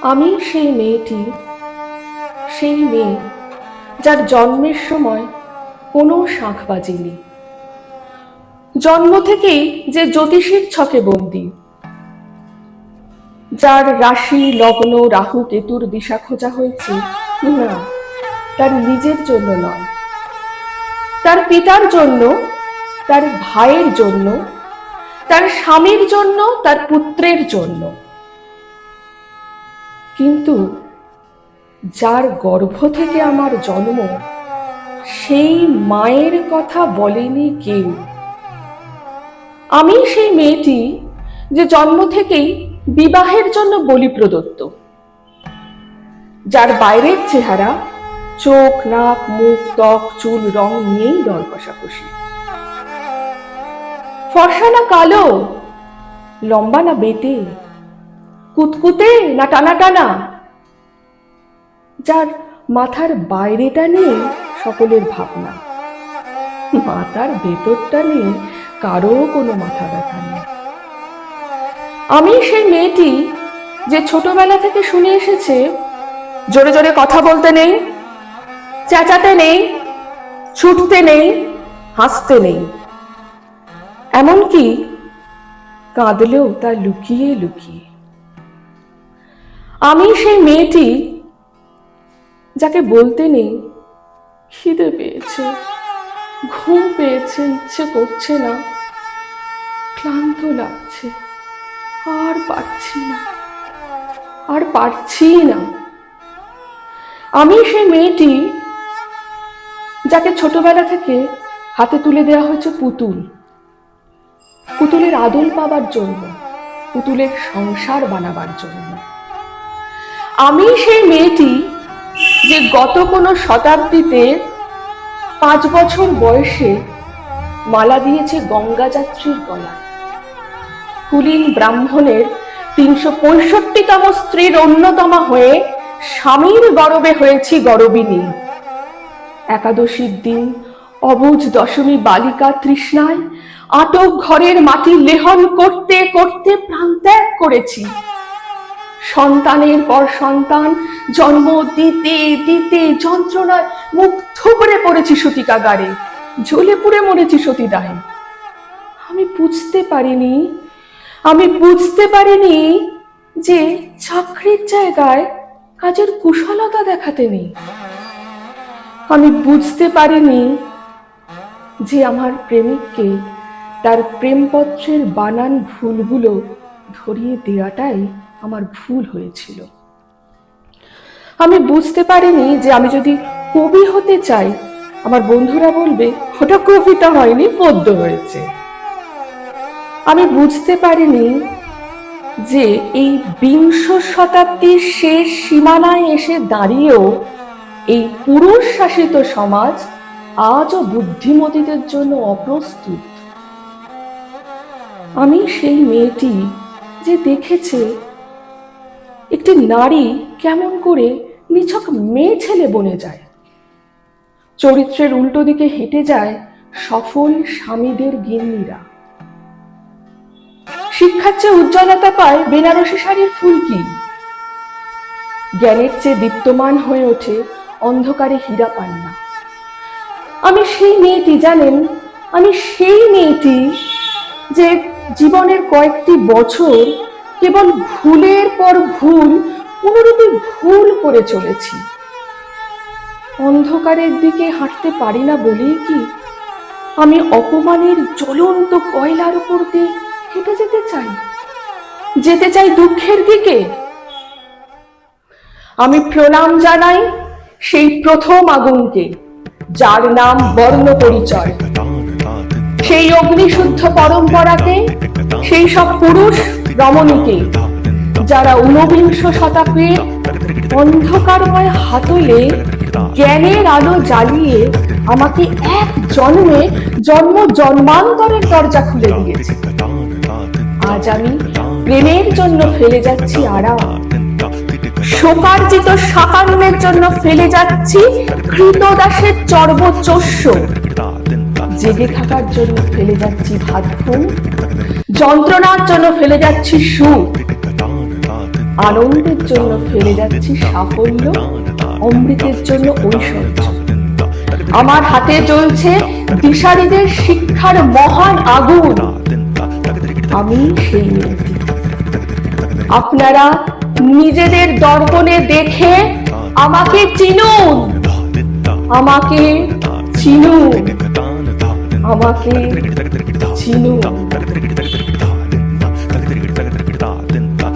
আমি সেই মেয়েটি, সেই মেয়ে যার জন্মের সময় কোনো শাঁখ বাজেনি, জন্ম থেকেই যে জ্যোতিষীর ছকে বন্দী, যার রাশি লগ্ন রাহু কেতুর দিশা খোঁজা হয়েছে না তার নিজের জন্য নয়, তার পিতার জন্য, তার ভাইয়ের জন্য, তার স্বামীর জন্য, তার পুত্রের জন্য। কিন্তু যার গর্ভ থেকে আমার জন্ম, সেই মায়ের কথা বলেনি কেউ। আমি সেই মেয়েটি যে জন্ম থেকেই বিবাহের জন্য বলি প্রদত্ত, যার বাইরের চেহারা চোখ নাক মুখ ত্বক চুল রং নিয়েই দর কষাকষি, ফর্সা না কালো, লম্বা না বেটে, কুতকুতে না টানা টানা, যার মাথার বাইরেটা নিয়ে সকলের ভাবনা, মাথার ভেতরটা নিয়ে কারো কোনো মাথা ব্যথা নেই। আমি সেই মেয়েটি যে ছোটবেলা থেকে শুনে এসেছে জোরে জোরে কথা বলতে নেই, চেঁচাতে নেই, ছুটতে নেই, হাসতে নেই, এমনকি কাঁদলেও তা লুকিয়ে লুকিয়ে। আমি সেই মেয়েটি যাকে বলতে নেই খিদে পেয়েছে, ঘুম পেয়েছে, ইচ্ছে করছে না, ক্লান্ত লাগছে, আর পারছি না, আর পারছি না। আমি সেই মেয়েটি যাকে ছোটবেলা থেকে হাতে তুলে দেওয়া হয়েছে পুতুল, পুতুলের আদল পাবার জন্য, পুতুলের সংসার বানাবার জন্য। আমি সেই মেয়েটি যে গত কোনো শতাব্দীতে 5 বছর বয়সে মালা দিয়েছে গঙ্গা যাত্রীর গলায়, কুলীন ব্রাহ্মণের 365তম স্ত্রীর অন্যতমা হয়ে স্বামীর গরবে হয়েছি গরবিনী। একাদশীর দিন অবুঝ দশমী বালিকা তৃষ্ণায় আটক ঘরের মাটি লেহন করতে করতে প্রাণত্যাগ করেছি। সন্তানের পর সন্তান জন্ম দিতে দিতে যন্ত্রণায় মুখ থুবড়ে পড়েছি সতীকাগারে, জ্বলে পুড়ে মরেছি সতীদাহে। আমি বুঝতে পারিনি যে চাকরির জায়গায় কাজের কুশলতা দেখাতে নেই। আমি বুঝতে পারিনি যে আমার প্রেমিককে তার প্রেমপত্রের বানান ভুলগুলো ধরিয়ে দেওয়াটাই আমার ভুল হয়েছিল। আমি বুঝতে পারিনি যে আমি যদি কবি হতে চাই, আমার বন্ধুরা বলবে ওটা কবিতা হয়নি, পদ্য হয়েছে। আমি বুঝতে পারিনি যে এই 20 শতাব্দীর শেষ সীমানায় এসে দাঁড়িয়েও এই পুরুষ শাসিত সমাজ আজও বুদ্ধিমতীদের জন্য অপ্রস্তুত। আমি সেই মেয়েটি যে দেখেছে একটি নারী কেমন করে নিছক মেয়ে ছেলে বনে যায়, চরিত্রের উল্টো দিকে হেঁটে যায় সফল স্বামীদের গিন্নিরা। শিক্ষার চেয়ে উজ্জ্বলতা পায় বেনারসি শাড়ির ফুলকি, জ্ঞানের চেয়ে দীপ্তমান হয়ে ওঠে অন্ধকারে হীরা পান্না। আমি সেই মেয়েটি, জানেন, আমি সেই মেয়েটি যে জীবনের কয়েকটি বছর কেবল ভুলের পর ভুল, পুনরুক্তি ভুল করে চলেছি। অন্ধকারের দিকে হাঁটতে পারি না বলেই কি আমি অপমানের জ্বলন্ত কয়লার উপর দিয়ে হেঁটে যেতে চাই দুঃখের দিকে? আমি প্রণাম জানাই সেই প্রথম আগুনকে, যার নাম বর্ণ পরিচয়, সেই অগ্নিশুদ্ধ পরম্পরাকে, সেই সব পুরুষ রমণীকে যারা 49 শতকের অন্ধকারময় হাতলে জ্ঞানের আলো জ্বালিয়ে আমাকে এক জন্মে জন্ম জন্মান্তরের দরজা খুলে দিয়েছে। আজ আমি প্রেমের জন্য ফেলে যাচ্ছি আরাম, শোকার্জিত সাকান্নের জন্য ফেলে যাচ্ছি কৃতদাসের চর্বচস্য, জেগে থাকার জন্য ফেলে যাচ্ছি ভাত ঘুম, যন্ত্রণার জন্য ফেলে যাচ্ছি সুখ। আনন্দের জন্য ফেলে যাচ্ছি সাফল্য, অমৃতের জন্য ঐশ্বর্য। আমার হাতে জ্বলছে দিশারীদের শিক্ষার মহান আগুন। আমি সেই মেয়েটি। আপনারা নিজেদের দর্পণে দেখে আমাকে চিনুন, আমাকে চিনুন, আমাকে চিনুন।